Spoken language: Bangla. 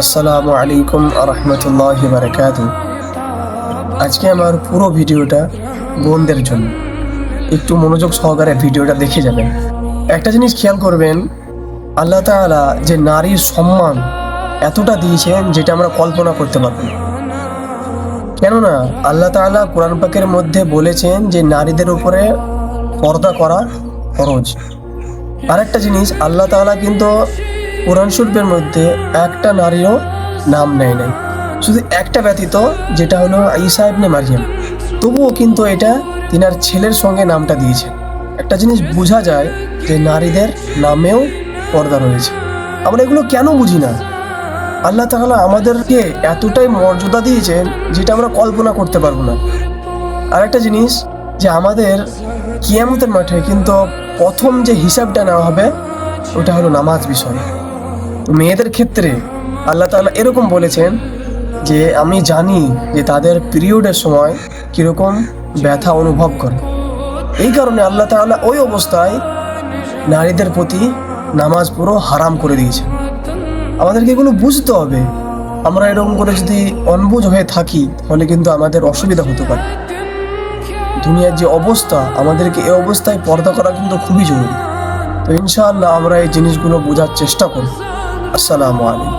আসসালামু আলাইকুম আরহামতুল্লাহি বারাকাতুহু। আজকে আমার পুরো ভিডিওটা বোনদের জন্য, একটু মনোযোগ সহকারে ভিডিওটা দেখে যাবেন। একটা জিনিস খেয়াল করবেন, আল্লাহ তাআলা যে নারীর সম্মান এতটা দিয়েছেন যেটা আমরা কল্পনা করতে পারবো না। কেননা আল্লাহ তাআলা কোরআন পাকের মধ্যে বলেছেন যে নারীদের উপরে পর্দা করা ফরজ। আরেকটা জিনিস, আল্লাহ তাআলা কিন্তু কোরআন শরীফের মধ্যে একটা নারীও নাম নেয় নাই, শুধু একটা ব্যতীত, যেটা হলো ঈসা ইবনে মারইয়াম। তবুও কিন্তু এটা তিনার ছেলের সঙ্গে নামটা দিয়েছে। একটা জিনিস বোঝা যায় যে নারীদের নামেও পর্দা রয়েছে। আমরা এগুলো কেন বুঝি না? আল্লাহ তাআলা আমাদেরকে এতটাই মর্যাদা দিয়েছেন যেটা আমরা কল্পনা করতে পারবো না। আরেকটা জিনিস, যে আমাদের কিয়ামতের মাঠে কিন্তু প্রথম যে হিসাবটা নেওয়া হবে ওটা হলো নামাজ বিষয়। মেয়েদের ক্ষেত্রে আল্লাহ তাআলা এরকম বলেছেন যে আমি জানি যে তাদের পিরিয়ডের সময় কীরকম ব্যথা অনুভব করে। এই কারণে আল্লাহ তাআলা ওই অবস্থায় নারীদের প্রতি নামাজ পুরো হারাম করে দিয়েছেন। আমাদেরকে এগুলো বুঝতে হবে। আমরা এরকম করে যদি অনবুঝ হয়ে থাকি তাহলে কিন্তু আমাদের অসুবিধা হতে পারে। দুনিয়ার যে অবস্থা, আমাদেরকে এই অবস্থায় পর্দা করা কিন্তু খুবই জরুরি। তো ইনশাআল্লাহ আমরা এই জিনিসগুলো বোঝার চেষ্টা করব। আসসালামু আলাইকুম।